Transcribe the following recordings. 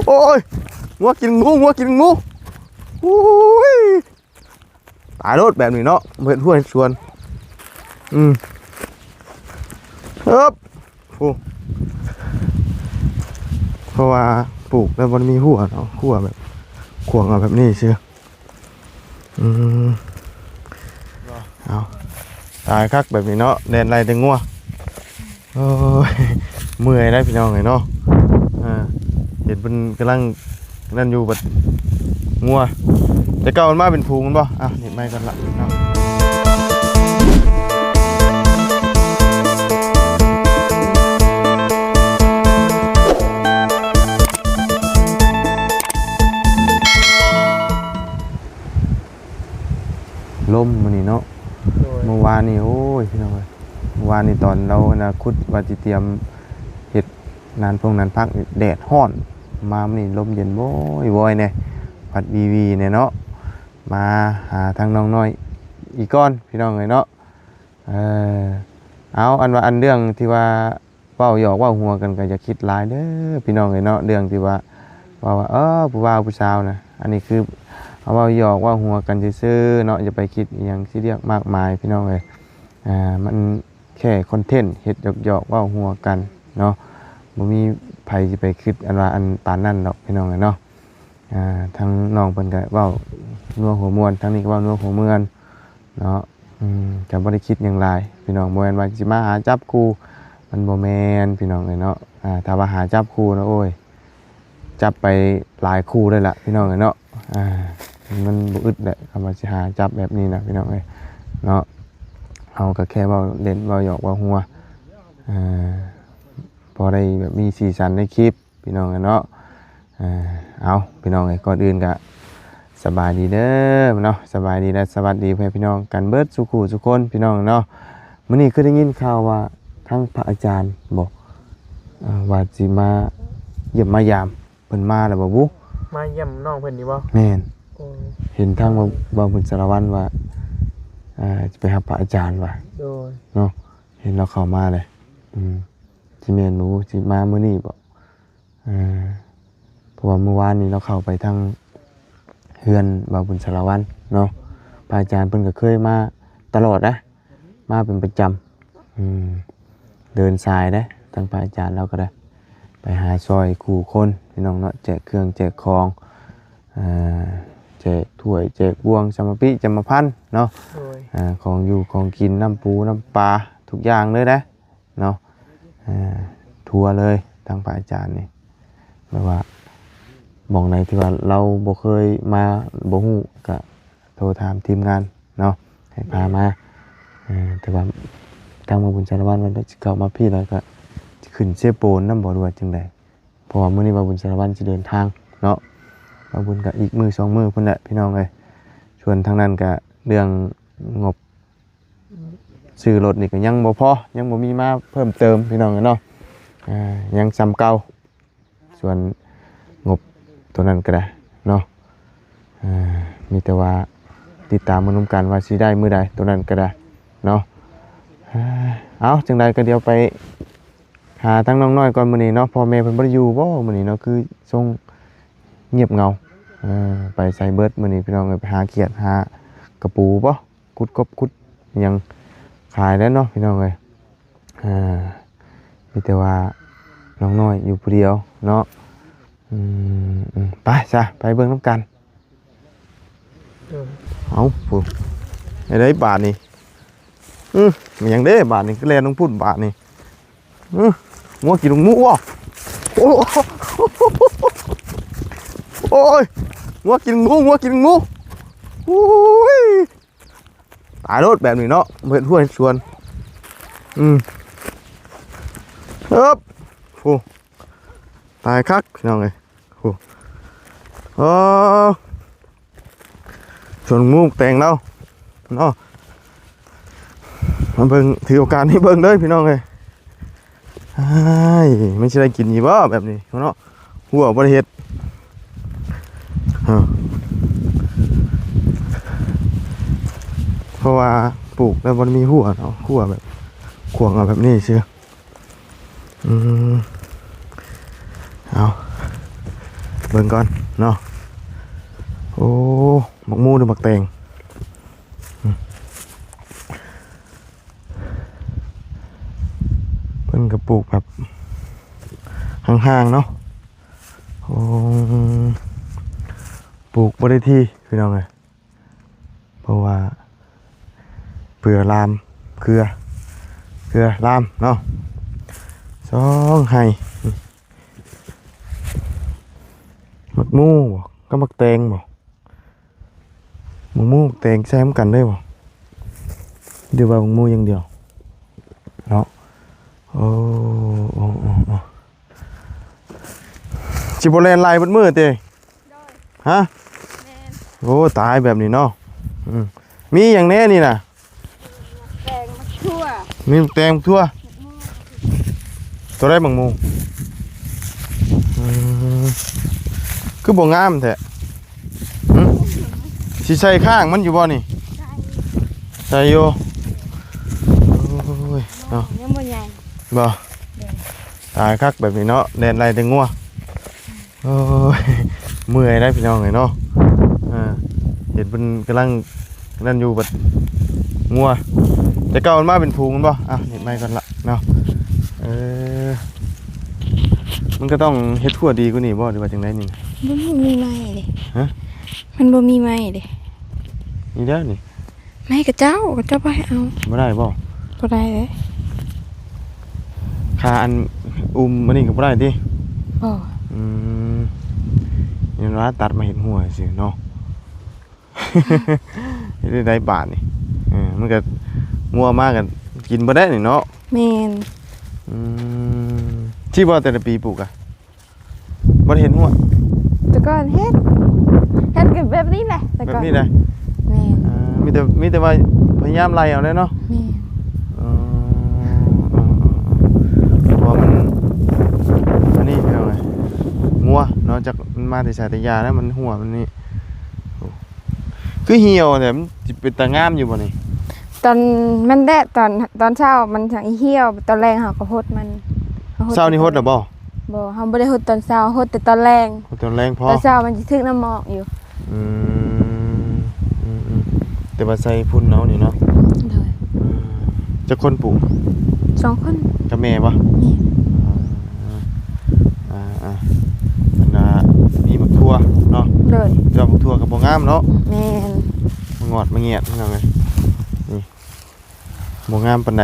โอ้ยงัวกินงูโอ้ยตายรถแบบนี้เนาะเพื่อนห้วยชวนครับโอ้เพราะว่าปลูกแล้วมันมีหัวเนาะหัวแบบขวางเอาแบบนี้เชียวเอาตายคักแบบนี้เนาะแดนไรแต่งัวโอ้ยเมื่อยได้พี่น้องเลยเนาะเห็นเป็นกำลังนั่นอยู่แบบงัวแต่เก่ามันมาเป็นพูงมันป่ะเห็นไหมกันละเนาะลมมันนี่เนาะเมื่อวานนี่โอ้ยพี่น้องเลยเมื่อวานนี่ตอนเราคุดว่าจะเตรียมเห็ดนานพักแดดห้อนมามันนี่ลมเย็นโว้ยเนี่ยผัดวีเนี่ยเนาะมาหาทางน้องน้อยอีกก้อนพี่น้องเลยเนาะเอาอันว่าอันเรื่องที่ว่าเว้าหยอกเว้าหัวกันก็จะคิดหลายเด้อพี่น้องเลยเนาะเรื่องที่ว่าผู้บ่าวผู้สาวนะอันนี้คือเอาเว้าหยอกเว้าหัวกันซื่อๆเนาะอย่าไปคิดอย่างซีเรียสมากมายพี่น้องเลยมันแค่คอนเทนต์เฮ็ดหยอกเว้าหัวกันเนาะบ่มีไผสิไปคิดอันว่าอันปานนั้นดอกพี่น้องเลยเนาะทั้งน้องเพิ่นก็เว้านัวหัวม่วนทั้งนี้ก็เว้านัวหัวเมือนเนาะก็บ่ได้คิดหยังหลายพี่น้องบ่แม่นว่าสิมาหาจับคู่มันบ่แม่นพี่น้องเลยเนาะถ้าว่าหาจับคู่นะโอ้ยจับไปหลายคู่เลยล่ะพี่น้องเลยเนาะมันบ่อึดแหละคำว่าสิหาจับแบบนี้นะพี่น้องเอ้ยเนาะเฮาก็แค่เว้าเล่นเว้าหยอกเว้าหัวพอได้แบบมีสีสันในคลิปพี่น้องเนาะเอาพี่น้องก่อนอื่นก็สบายดีเด้อเนาะสบายดีและสวัสดีเพื่อนพี่น้องกันเบิดสุขุสุคนพี่น้องเนาะมื้อนี้คือได้ยินข่าวว่าทั้งพระอาจารย์บอกว่าสิมาเยี่ยมมายามเพิ่นมาแล้วบ่บุมาเยี่ยมน้องเพิ่นนี่บ่แม่นเห็นทางบ่าวบุญสารวัตรว่าจะไปหาพระอาจารย์ว่าโดยเนาะเห็นเราเข้ามาเลยสิแม่นหนูสิมามื้อนี้บ่เพราะว่าเมื่อวานนี้เราเข้าไปทางเฮือนบ่าวบุญสารวัตรเนาะพระอาจารย์เพิ่นก็เคยมาตลอดนะมาเป็นประจำเดินสายนะทางพระอาจารย์เราก็ได้ไปหาซอยคู่คนพี่น้องเนาะแจกเครื่องแจกของแจกถ้วยแจกบวงสมปิจำพันเนาะของอยู่ของกินน้ำปูน้ำปลาทุกอย่างเลยนะเนาะทัวร์เลยทางพระอาจารย์นี่แปลว่าบอกในที่ว่าเราบ่เคยมาบ่ฮู้ก็โทรถามทีมงานเนาะให้พามาแต่ว่าทางบุญสารวัตรมันจะเข้ามาพี่แล้วก็ขึ้นเสโปนน้ำบ่อด้วยจังไดเพราะว่ามื้อนี้บุญสารวัตรจะเดินทางเนาะบุญก็อีกมือ2มื้อพุ่นแหละพี่น้องเอ้ยชวนทางนั้นก็เรื่องงบซื้อรถนี่ก็ยังบ่พอยังบ่มีมาเพิ่มเติมพี่น้องเนาะยังซ้ำเก่าส่วนงบตัวนั้นก็ได้เนาะมีแต่ว่าติดตามมานำกันว่าสิได้มื้อใดตัวนั้นก็ได้เนาะเอาจังใดก็เดี๋ยวไปหาทั้งน้องน้อยก่อนมื้อนี้เนาะพ่อแม่เพิ่นบ่ได้อยู่บ่มื้อนี้เนาะคือทรงเงียบเงาไปใส่เบิดมื้อนี้พี่น้องไปหาเขียดหากระปูบ่กุดกบกุดยังขายแล้วเนาะพี่น้องเอ้ยมีแต่ว่าน้องน้อยอยู่ผู้เดียวเนาะไปจ้ะไปเบิ่งน้ำกันเอาปุ๊บไอ้ได้บาทนี่มันยังได้บาทนี่ก็แลน้องพูดบาทนี่งัวกินลูกหมูวะโอ้ยงัวกินงูโอ้ยตายรถแบบนี้เนาะเพื่อนห้วยชวนครับโอ้ตายคักพี่น้องเลยโอ้ชวนงูแต่งแล้วเนาะมาเบิ่งถือโอกาสให้เบิ่งเลยพี่น้องเลยไม่ใช่ได้กินยี่บ้าแบบนี้เนาะหัวบริเหตุเพราะว่าปลูกแล้วมันมีหัวเนาะหัวแบบขวางเอาแบบนี้เชียวเอา เบิ่งก่อนเนาะโอ้หมักมูหรือหมักแตงเพิ่นก็ปลูกแบบห่างๆเนาะโอ้ปลูกบ่ได้ที่พี่น้องเอ้ยเพราะว่าเผื่อลามเครือลามเนาะสองให้หมักมูบ่ก็หมักแตงบ่หมักมูหมักแตงใช้เหมือนกันได้บ่เดี๋ยวว่าหมักมูอย่างเดียวเนาะโอ้สิบ่แล่นไล่เบิดมื้อติฮะโอ้ตายแบบนี้เนาะมีอย่างแน่นี่น่ะแตงมะทั่วมีแตงทั่วตัวได้บางมูคือบ่งามแท้สิใส่ข้างมันอยู่บ่นี่ใส่อยู่โอ้ยเนาะ ยังบ่ใหญ่ บ่ตายคักแบบนี้เนาะแดนไรแต่งัวโอ้ยเมื่อยได้พี่น้องเลยเนาะเห็นเป็นกำลังนั่นอยู่แบบงัวแต่เก่ามันมาเป็นพูงมันบ่เห็นไหมก่อนละเนาะมันก็ต้องเฮ็ดทั่วดีกว่านี่บ่หรือว่าจังได๋นี่ มันบ่มีไม้เด้ ฮะ มันบ่มีไม้เด้ นี่เด้อนี่ ไม้กระเจ้าบ่ให้เอา บ่ได้บ่ บ่ได้เด้ ค่าอันมันนี่ก็บ่ได้ติ บ่ นี่ว่าตัดมาเห็นหัวสิเนาะ เฮ็ดได้บาทนี่มันก็งัวมากกันกินบ่ได้นี่เนาะ แม่น ที่บ่แต่ละปีปลูกอะบ่ได้เห็นหัว แต่ก่อนเฮ็ดกันแบบนี้แหละแต่ แบบ ก่อน นี้ได้ แม่น มีแต่ว่าพยายามไล่เอาเลยเนาะ แม่น เพราะมันอันนี้เป็นไงงัวเนาะจากมันมาแต่สายตยาแล้วมันหัวมันนี่คือเหี่ยวแต่มันสิเป็นตางามอยู่บ่นี่ ตอนมันแดดตอนเช้ามันจังเหี่ยวตอนแรงเฮาก็ฮดมัน เช้านี่ฮดแล้วบ่ บ่เฮาบ่ได้ฮดตอนเช้าฮดแต่ตอนแรง ฮดตอนแรงพอ ตอนเช้ามันสิถึกน้ำหมอกอยู่ แต่ว่าใส่พุ่นเนานี่เนาะ โดย จะคนปลูก 2 คน กับแม่บ่ นี่ มีบักทั่วเนาะ โดย เจ้าบักทั่วกับบ่งามเนาะ แม่น มางอดมาเงียดเนาะไงนี่บ่งามปานใด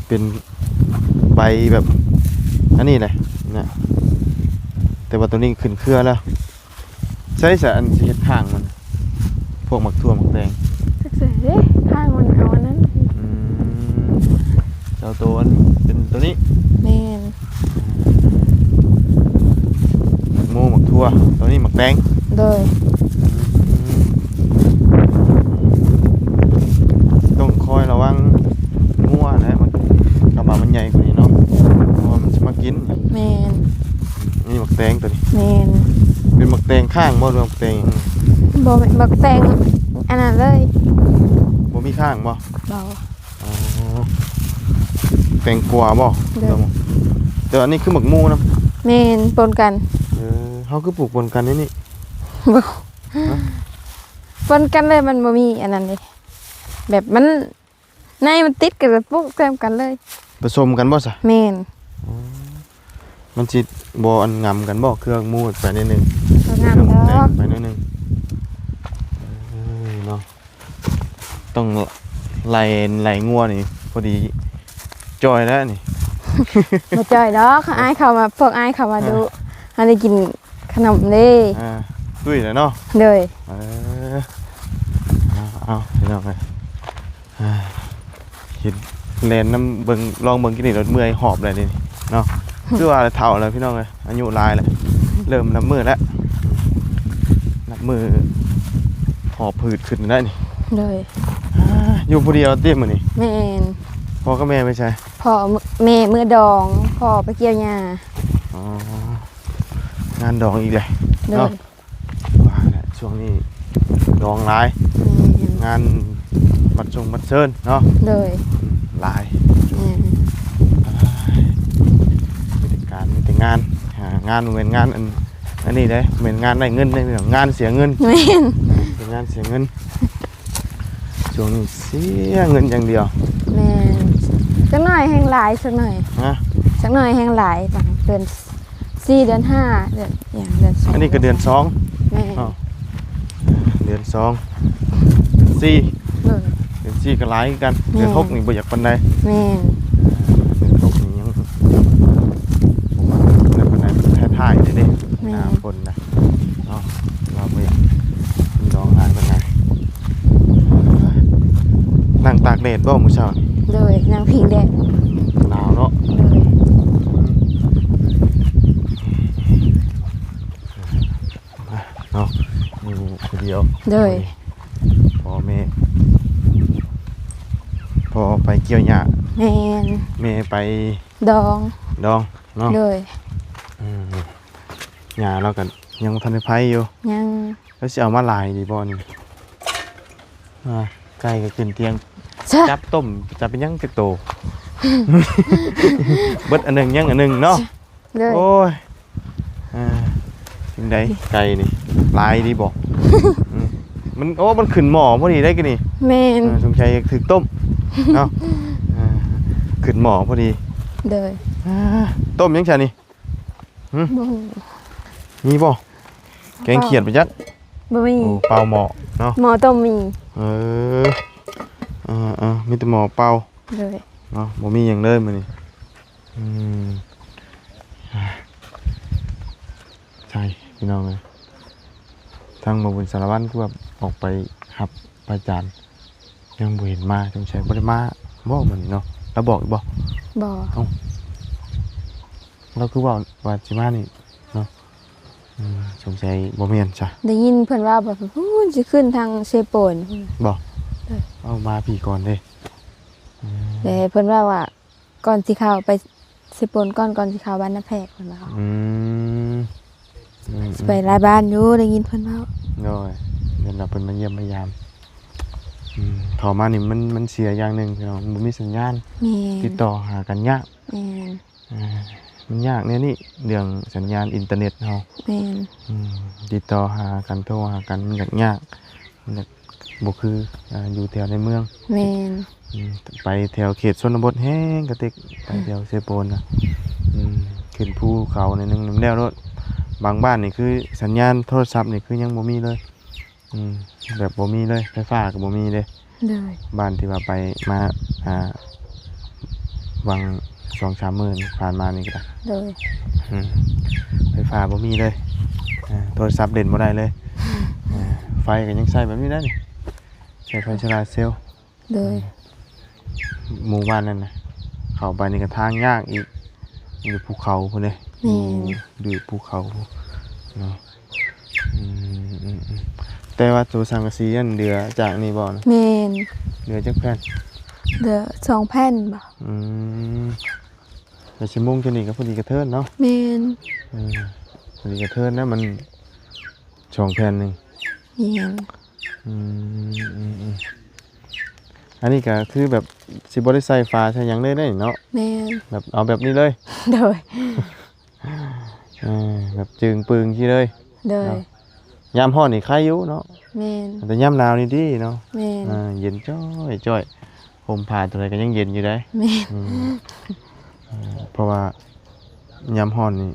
เป็นใบแบบอันนี้เลยนะแต่ว่าตัวนี้ขึ้นเครือแล้วใช้สารอันสิเฮ็ดข้างมันพวกหมักทั่วหมักแตง สึกเสยเด้ข้างมันเอาอันนั้น เจ้าตัวอันเป็นตัวนี้ แม่น หมักโมหมักทั่วตัวนี้หมักแตง โดย ต้องคอยระวังงัวนะมันกระบะมันใหญ่กว่านี้เนาะเพราะว่ามันจะมากิน แม่น นี่หมักแตงตัวนี้ แม่น เป็นหมักแตงข้างบ่หรือหมักแตง บ่แม่นบักแตงอันนั้นเลย บ่มีข้างบ่ บ่ อ๋อแตงกวาบ่ เด้อ แต่อันนี้คือหมักโมนะ แม่นปนกัน เขาคือปลูกบนกันนี่นี่ บ่ปนกันเลยมันบ่มีอันนั้นเลยแบบมันในมันติดกันแล้วปลูกแซมกันเลย ผสมกันบ่ซะ แม่น มันสิบ่อันงำกันบ่เครื่องมูดไปนิดนึง บ่งาม เครื่อง ด แต อง ก ไปนิดนึงเนาะต้องไหลงัวนี่พอดีจอยแล้วนี่ บ่จ่อยดอกอายเข้ามาพวกอายเข้ามาดูอันได้กินขนมเด้ ตุ้ยแล้วเนาะ เลย เอาเดี๋ยวไปเห็นแลนน้ำเบิ่งลองเบิ่งกินนี่รถเมื่อยหอบเลยนี่เนาะคือว่าเฒ่าแล้วพี่น้องเอ้ยอายุหลายแล้วเริ่มนับมือแล้วนับมือหอบผืดขึ้นได้นี่ เลย อยู่ผู้เดียวเต็มมื้อนี่ แม่น พ่อกับแม่ไม่ใช่ พ่อแม่มือดองพ่อไปเกี่ยวหญ้า อ๋องานดองอีกเลย เลย เนาะว่าแหละช่วงนี้ดองหลาย งานบัดบัดเชิญเนาะ เลย หลาย แม่น มีแต่การมีแต่งานหา งานบ่แม่นงานอันนี้เด้แม่นงานได้เงินได้พี่น้องงานเสียเงิน แม่น เป็นงานเสียเงินช่วงนี้เสียเงินอย่างเดียว แม่นจักหน่อยแห่งหลายสักหน่อย นะ จักหน่อยแห่งหลายบางเดือน4เดือน5เดือนอย่างเดือน2 อันนี้ก็เดือน2 แม่น อ้าวเดือน2 4 เออ เดือน4ก็หลายคือกันเดือน6นี่บ่อยากปานใด แม่น เดือน6นี่ยังนั่นปานใดท้ายๆเด้หน้าฝนนะเนาะว่าบ่อยากมีดองหลายปานใดนั่งตากแดดบ่มื้อเช้านี่ เลยนางพิงแดด หนาวเนาะ เลย เนาะอยู่คนเดียว เลย พ่อแม่พ่อไปเกี่ยวหญ้า แม่น แม่ไป ดอง ดองเนาะ เลย หญ้าเราก็ยังทันได้ไผอยู่ ยัง แล้วสิเอามาลายดีบ่นี่ไก่ก็ขึ้นเตียง ใช่ จับต้มจับเป็นหยังจักโต เบิดอันหนึงยังอันหนึงเนาะ เลย โอ้ยจังไดไก่นี่ลายดีบ่มันโอ้มันขึ้นหม้อพอดีได้กี่นี่ แม่น สงสัยถึกต้มเนาะขึ้นหม้อพอดี เลย ต้มยังไงนี่ บ่ มีบ่แกงเขียดไปจัก บ่มี โอ้เปล่าหม้อเนาะ หมอต้มมี เออมีแต่หม้อเปล่า เลย เนาะบ่มีหยังเลยมื้อนี้ใช่พี่น้องเอ้ยทางบ่บุญสารวัตรคือว่าออกไปหับพระอาจารย์ยังบ่เห็นมาสงสัยบ่ได้มาบ่มื้อนี้เนาะแล้วบอกอีกบ่ บ่ เราคือว่าสิมานี่เนาะสงสัยบ่แม่นจ้ะ ได้ยินเพิ่นว่าแบบพู้นสิขึ้นทางเซโปน บ่เอามาพี่ก่อนเด้ แต่เพิ่นว่าก่อนสิเข้าไปเซโปนก่อนสิเข้าบ้านนาแพรกเพิ่นว่า สิไปหลายบ้านอยู่ได้ยินเพิ่นเว้า โดยเดี๋ยวเราเพิ่นมาเยี่ยมมายามเข้ามานี่มันเสียอย่างหนึงพี่น้องบ่มีสัญญาณ แม่น ติดต่อหากันยาก แม่น มันยากแน่นี่เรื่องสัญญาณอินเทอร์เน็ตเฮา แม่น ติดต่อหากันโทรหากันมันยากมันบ่คืออยู่แถวในเมือง แม่น ไปแถวเขตชนบทแห้งกระติกไปแถวเซโปนนะขึ้นภูเขาในนึงน้ำแล้วรถบางบ้านนี่คือสัญญาณโทรศัพท์นี่คือยังบ่มีเลยแบบบ่มีเลยไฟฟ้าก็บ่มีเลย เลย บ้านที่ว่าไปมาวัง 2-3 มื้อนี่ผ่านมานี่ก็ได้ เลย ไฟฟ้าบ่มีเลยโทรศัพท์เล่นบ่ได้เลยไฟก็ยังใช้แบบนี้ได้นี่ใช้ไฟโซลาร์เซลล์ เลย หมู่บ้านนั่นนะเข้าไปนี่ก็ทางยากอีกอยู่ภูเขาพุ่นเลย แม่น อยู่ภูเขาเนาะแต่ว่าตัวสังกะสีนั่นเดือจากนี่บ่นะ แม่น เดือจากแผ่น เหลือ2แผ่นบ่ แต่ชิมุ่งจะนี่ก็พอดีกระเทินเนาะ แม่น พอดีกระเทินนะมัน2แผ่นหนึง แม่น อันนี้ก็คือแบบสิบ่ได้ใส่ฟ้าใส่หยังเลยได้เนาะ แม่น แบบเอาแบบนี้เลย เลย แบบจึงปึงที่เลย เลย ยามร้อนนี่ใครอยู่เนาะ แม่น แต่ยามหนาวนี่ดีเนาะ แม่น เย็นจ้อยผมผ่าตัวไหนก็ยังเย็นอยู่ได้ แม่น เพราะว่ายามร้อนนี่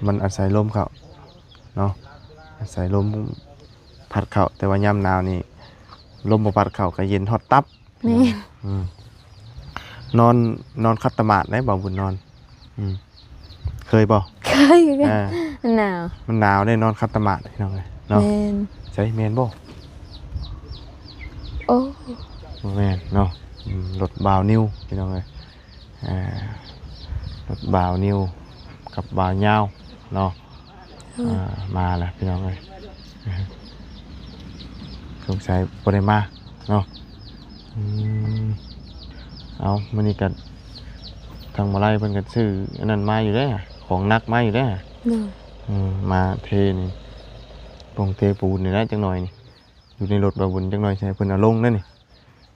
มันอาศัยลมเขาเนาะอาศัยลมพัดเข้าแต่ว่ายามหนาวนี่ลมบ่พัดเข้าก็เย็นฮอดตับ แม่น นอนคัตตมาดได้บ่บุญนอนเคยบ่ เคยกัน หนาว มันหนาวได้นอนคัตตมาดพี่น้องเอ้ยเนาะ แม่น ใช่แม่นบ่ โอ้ บ่แม่นเนาะรถบ่าวนิวพี่น้องเอ้ยรถบ่าวนิวกับบ่าวยาวเนาะมาแล้วพี่น้องเอ้ยสงสัยบ่ได้มาเนาะเอามื้อนี้ก็ทางมาไล่เพิ่นก็ซื้ออันนั้นมาอยู่เด้อของหนักมาอยู่เด้อ เลย มาเทนี่ปงเทปูนนี่แหละจังหน่อยนี่อยู่ในรถบ่าวบุญจังหน่อยใช่เพิ่นเอาลงนั่นนี่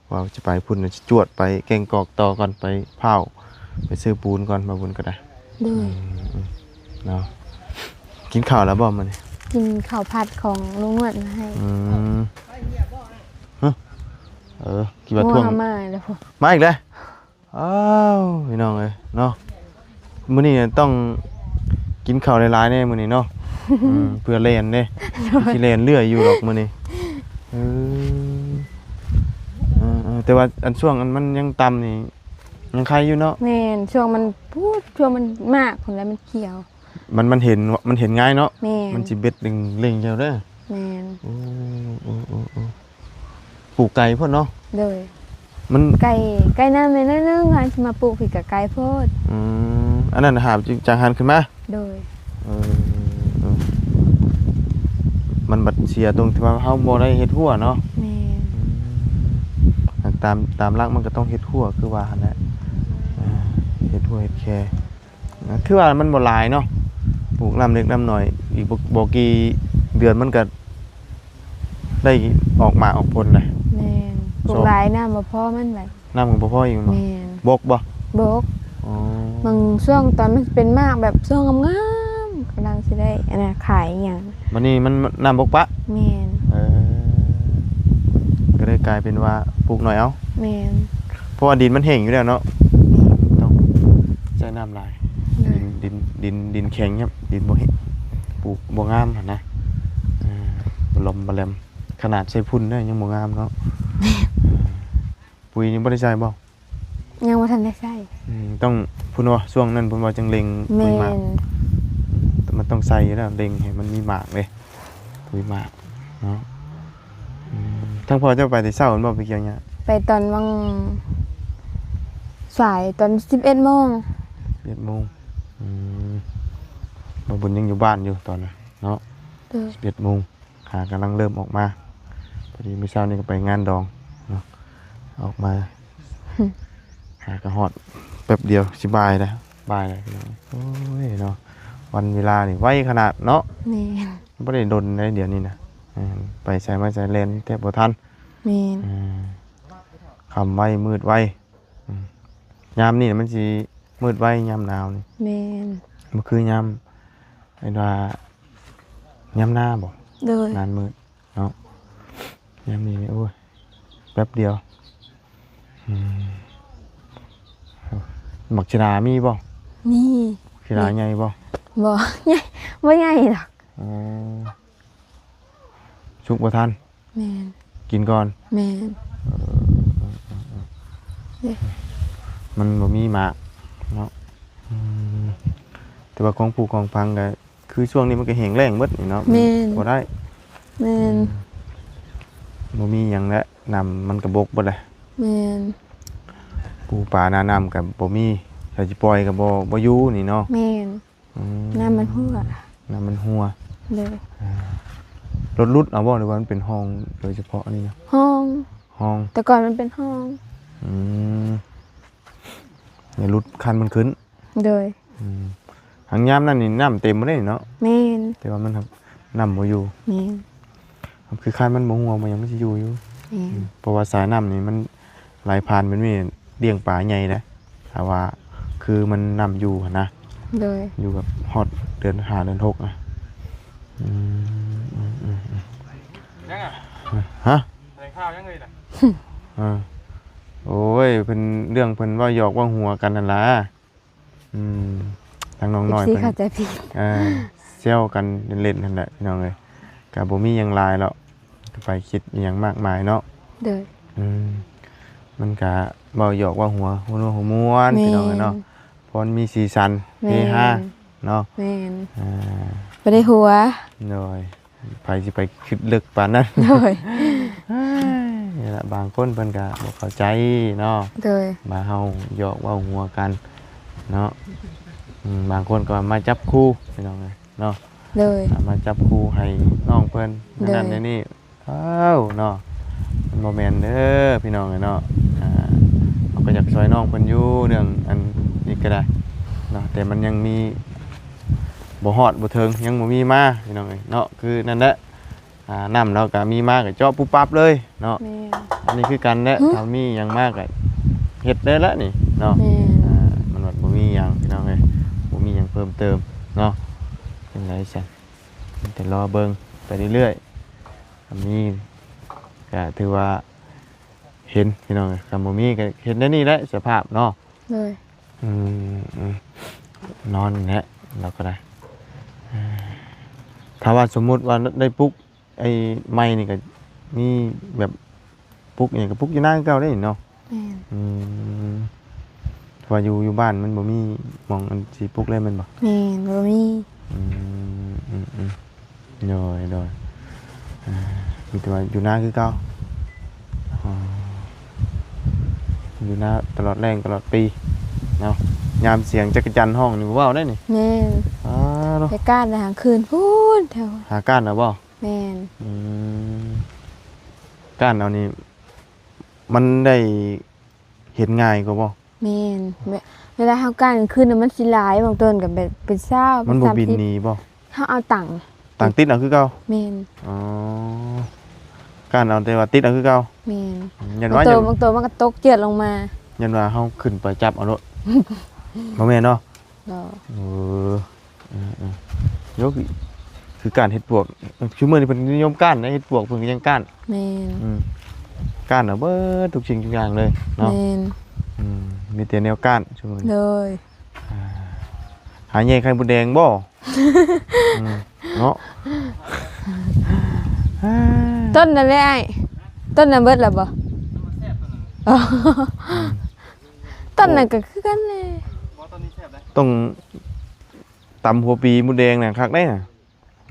ว่าจะไปพุ่นน่ะสิจวดไปแกงกอกต่อก่อนไปเผาไปซื้อปูนก่อนบ่าวบุญก็ได้ ด้วย เนาะกินข้าวแล้วบ่มื้อนี้ กินข้าวผัดของลุงนวดมาให้ ฮะกี่บาทท่วง งัมาแล้วพวก มาอีกแล้วอ้าวพี่น้องเอ้ยเนาะมื้อนี้ต้องกินข้าวหลายๆแน่มื้อนี้เนาะ เพื่อเล่นเด้สิเล่นเรื่อยอยู่หรอกมื้อนี้เออแต่ว่าอันช่วงอันมันยังต่ำนี่ยังใครอยู่เนาะ แม่นช่วงมันพูดช่วงมันมากคนแล้วมันเขียว มันเห็นง่ายเนาะ แม่น มันสิเบ็ดดึงเล่งเจ้าเด้อ แม่น โอ้ปลูกไก่พ่นเนาะ เลย มัน ไก่น้ำในนั่นนึงค่ะที่มาปลูกผิดกับไก่โพด อันนั้นหาบจางหันขึ้นมา โดย เออมันบัดเสียตรงที่ว่าเฮาบ่ได้เฮ็ดหัวเนาะ แม่น ตามหลักมันก็ต้องเฮ็ดหัวคือว่าหั่นแหละเฮ็ดหัวเฮ็ดแค่คือว่ามันบ่หลายเนาะปลูกน้ำเล็กน้ำน้อยอีกบ่กี่เดือนมันก็ได้ออกมาออกผลเลย แม่นปลูกหลายน้ำมาพ่อมันแบบ น้ำก็บ่พออีกบ่ แม่น บกบ่ บก อ๋อบ างช่วงตอนมันเป็นมากแบบช่วงงามๆกำลังสิได้อันน่ะขายอย่าง วันนี้มันน้ำบกปะ แม่น ก็เลยกลายเป็นว่าปลูกหน่อยเอา แม่น เพราะว่าดินมันแห้งอยู่แล้วเนาะต้องใช้น้ำหลาย แม่น ดินแข็งครับดินบ่เห็นปลูกบ่งามหั่นนะบ่ลมบ่แลมขนาดใช้พุ่นได้ยังบ่งามเนาะปุ๋ยนี่บ่ได้ใช้บ่ ยังบ่ทันได้ใช้ ต้องพุ่นว่าช่วงนั้นพุ่นว่าจังเล็ง แม่ ปุ๋ยหมาก น แต่มันต้องใส่อยู่แล้วเล็งให้มันมีหมากเลยปุ๋ยหมากเนาะทั้งพอเจ้าไปแต่เช้ามันบ่ไปเกี่ยวหญ้า ไปตอนวังสายตอน 11:00 น 11 โมงบ่บุญยังอยู่บ้านอยู่ตอนนั้นเนาะ เด้อ 11 โมงหากำลังเริ่มออกมาพอดีมื้อเช้านี้ก็ไปงานดองเนาะออกมาหากระหอดแป๊บเดียวสิบ่ายแล้วบ่ายแล้วพี่น้องโอ้ยเนาะวันเวลานี่ไวขนาดเนาะ แม่น บ่ได้ดนในเดี๋ยวนี้นะไปใช้ไม้ใช้เลนแทบบ่ทัน แม่น คำไวมืดไวยามนี่มันสิมืดไวยามหนาวนี่ แม่น มันคือยามไอ้ว่ายามหน้าบ่ เด้อ นานมืดเนาะยามนี้นี่โอ้ยแป๊บเดียวหมักชรามีบ่ นี่ ชราใหญ่บ่ บ่ใหญ่บ่ใหญ่หรอก อ๋อชุกบ่ทัน แม่น กินก่อน แม่น มันบ่มีหมากเนาะแต่ว่าของผูกของพังก็คือช่วงนี้มันก็แห้งแล้งหมดนี่เนาะ แม่น บ่ได้ แม่น บ่มีหยังแล้วน้ำมันก็บกเบิดเลย แม่น ปูปลาหน้าน้ำก็บ่มีถ้าสิปล่อยก็บ่อยู่นี่เนาะ แม่น อืม น้ำมันหัว น้ำมันหัว เลย รถรุดเอาบ่หรือว่ามันเป็นห้องโดยเฉพาะนี่เนาะ ห้อง ห้อง แต่ก่อนมันเป็นห้อง อืมเนี่ยรุดคันมันขึ้น เลย หางยามนั่นนี่น้ำเต็มบ่ได้เนาะ แม่น แต่ว่ามันครับน้ำบ่อยู่ แม่น คือคันมันบ่หัวมันยังมันสิอยู่อยู่ แม่น เพราะว่าสายน้ำนี่มันไหลผ่านมันมีเลี้ยงปลาใหญ่นะแต่ว่าคือมันน้ำอยู่หั่นนะ เลย อยู่กับฮอดเดือน5เดือน6นะยังอ่ะ ฮะ แถลงข่าวยังเลยน่ะ โอ้ยเพิ่นเรื่องเพิ่นว่าหยอกว่าหัวกันนั่นล่ะทางน้องน้อย สิ เพิ่น เข้าใจผิด เซลกันเล่นๆนั่นแหละพี่น้องเอ้ยก็บ่มีหยังหลายแล้วก็ไปคิดอิหยังมากมายเนาะ เลย มันก็เว้าหยอกว่าหัวม่วนพี่น้องเอ้ยเนาะเพราะมันมีสีสันเฮฮาเนาะ แม่นบ่ได้หัว หน่อยไปสิไปคิดลึกปานนั้น เลย นี่ล่ะบางคนเพิ่นก็บ่เข้าใจเนาะ เลย มาเฮาหยอกเว้าหัวกันเนาะบางคนก็มาจับคู่พี่น้องเอ้ยเนาะ เลย มาจับคู่ให้น้องเพิ่น เด้อ นั่นนี่อ้าวเนาะมันบ่แม่นเด้อพี่น้องเอ้ยเนาะเราก็อยากช่วยน้องเพิ่นอยู่เรื่องอันนี้ก็ได้เนาะแต่มันยังมีบ่ฮอดบ่ถึงยังบ่มีมาพี่น้องเอ้ยเนาะคือนั่นแหละน้ำเราก็มีมาก็เจาะปุ๊บปั๊บเลยเนาะ แม่น อันนี้คือกันแหละถ้ามีหยังมากก็เฮ็ดได้แล้วนี่เนาะ แม่น มันว่าบ่มีหยังพี่น้องเอ้ยบ่มีหยัง เติมเนาะเป็นไรซั่นแต่รอเบิ่งไปเรื่อยๆอันนี้ก็ถือว่าเห็นพี่น้องคำบ่มีก็เห็นได้นี่แหละสภาพเนาะ เลย อืมนอนอย่างเงี้ยเราก็ได้ถ้าว่าสมมุติว่าได้ปลุ๊กไอ้ไม้นี่ก็มีแบบปลุ๊กอย่างกับปลุ๊กอยู่หน้าเก่าได้เนาะ แม่น ถ้าว่าอยู่บ้านมันบ่มีหมองอันสิปลุ๊กเลยแมันบ่ แม่นบ่มี โดยมีแต่ว่าอยู่หน้าคือเก่าอ๋ออยู่หน้าตลอดแรงตลอดปีเนาะยามเสียงจักรจันทร์ห้องนี่บ่เว้าได้นี่ แม่น อ๋อเนาะ ไปก้านทางคืนพูนแถว หาก้านน่ะบ่ แม่น ก้านเอานี่มันได้เห็นง่ายกว่าบ่ แม่นเวลาเฮาก้านกลางคืนน่ะมันสิหลายบางต้นก็แบบเป็นเช้า มันบ่บินหนีบ่ เฮาเอาตังค์ ต่างติดเอาคือเก่า แม่น อ๋อก้านเอาแต่ว่าติดเอาคือเก่า แม่น ยัน บาง ว่า ตัว ยัน บางตัวมันก็ตกเจือดลงมา ยันว่าเฮาขึ้นไปจับเอาโลด บ่แม่นเนาะ เนาะ ยกคือการเฮ็ดปวกคือมื้อนี้เพิ่นนิยมก้านนะเฮ็ดปวกเพิ่นก็ยังก้าน แม่น ก้านเอาเบิดทุกสิ่งทุกอย่างเลยเนาะ แม่น มีแต่แนวก้านชั่วโมง เลย หาแย่ไข่มดแดงบ่ เนาะ ต้นนั่นแหละไอ้ต้นนั้นเบิดแล้วบ่อ๋อต้นนั้นก็คือกันเลย บ่ตอนนี้แซ่บเลย ต้องตำหัวปีมดแดงน่ะคักได้น่ะ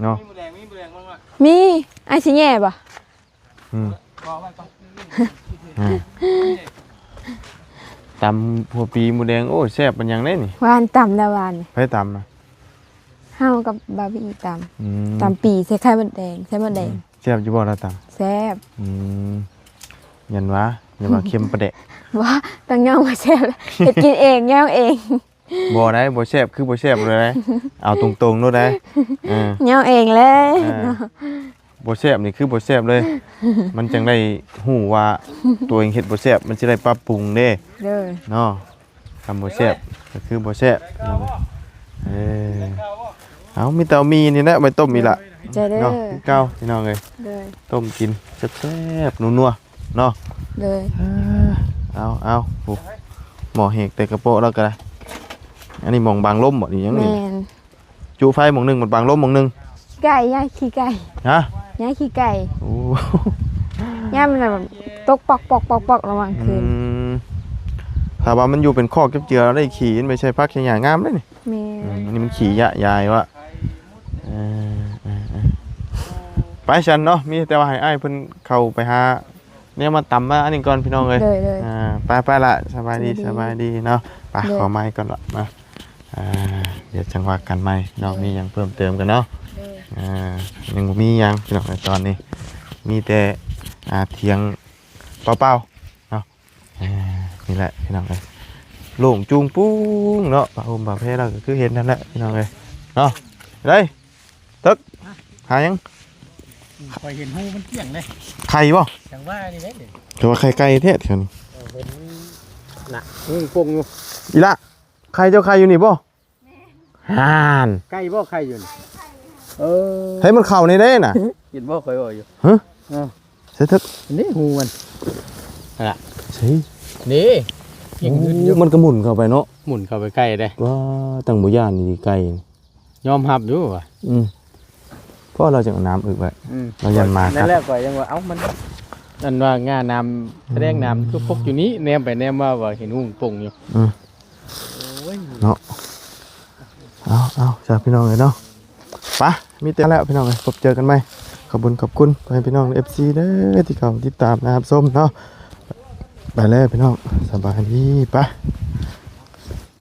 เนาะ มีหมูแดงบ้างล่ะ มีไอ้สิแย่บ่ อืม บ่ไว้ก่อน ตำหัวปีมดแดงโอ้แซ่บเป็นหยังได้นี่ หวานต่ำแล้วหวาน ไผตำน่ะ เฮากับบาร์บี้ต่ อืม ำต่ำปีใส่ไข่มดแดงใส่มดแดง แซ่บอยู่บ่ล่ะตำ แซ่บ ยันว่าเค็มประเดะ ว่าต้องย่องมาแซ่บแล้วเฮ็ดกินเองย่องเอง บ่ได้บ่แซ่บคือบ่แซ่บเลยนะเอาตรงๆโนู่นได้เออย่ องเองเลย บ่แซ่บนี่คือบ่แซ่บเลย มันจังได้ฮู้ว่าตัวเองเฮ็ดบ่แซ่บมันสิได้ปรับปรุงเด้ เด้อ เนาะทำบ่แซ่บก็คือบ่แซ่บเออเอามีแต่เอามีนี่แหละเอาไปต้มอีหละ ใจเด้อ เนาะคือเก่าพี่น้องเอ้ย เด้อ ต้มกินแซ่บๆนัวๆเนาะ เด้อ เอาโอ้หมอเฮกแต่กระโปะแล้วก็ได้อันนี้หมองบางลมบ่นี่ยัง แม่ นี่ น จุไฟหมองหนึงมันบางลมหมองหนึง ไก่ย่างขี้ไก่ ฮะ ย่างขี้ไก่ โอ้ ย่างมันแบบตกปอกระหว่างคืน ถ้าว่ามันอยู่เป็นคอกเจือๆแล้วได้ขี่มันไม่ใช่พักแค่หญ้างามเลยนี่ แม่ อันนี้มันขี่ยะยายวะเออไปฉันเนาะมีแต่ว่าให้อ้ายเพิ่นเข้าไปหาเนี่ยมาตำมาอันนี้ก่อนพี่น้องเอ้ย เลย ไปละสบายดี สบายดี เนาะไป เลย ขอไม้ก่อนละมาเดี๋ยวจังหวะกันไม้น้องมีหยังเพิ่มเติมกันเนาะยังบ่มีหยังพี่น้องในตอนนี้ มีแต่เถียงเปล่าๆเนาะนี่แหละพี่น้องเอ้ยโล่งจุงปุ้งเนาะปะโอมปะเพเราก็คือเห็นนั่นแหละพี่น้องเอ้ยเนาะได้ตึกหายัง คอยเห็นหูมันเกี่ยงเลย ไข่บ่ จังว่านี่เด้ ถือว่าไข่ไก่เท่เท่านี้ เห็นน่ะหูปงอยู่ อีละไข่เจ้าไข่อยู่นี่บ่ห่าน ใกล้บ่ใครอยู่นี่ ให้มันเข้าในได้น่ะ เห็นบ่คอยบ่อยู่ ฮะเสร็จทึก นี่หูมัน ใช่ นี่ยิงขึ้นอยู่ มันก็หมุนเข้าไปเนาะ หมุนเข้าไปใกล้ได้ ว่าตั้งบ่ย่านนี่ไก่ ยอมรับอยู่ว่ะ เพราะเราจะเอาน้ำอึไว้ เรายันมาครับ นั่นแหละก็ยังว่าเอ้ามันนั่นว่างาน้ำแสดงน้ำคือพกอยู่นี้แนมไปแนมมาว่าเห็นหูปงอยู่โอ้ย เนาะเอาจากพี่น้องเลยเนาะไปมีแต่แล้วพี่น้องเลยพบเจอกันไหมขอบคุณให้พี่น้อง FC เด้อที่เขาติดตามนะครับส้มเนาะไปแล้วพี่น้องสบายดีไป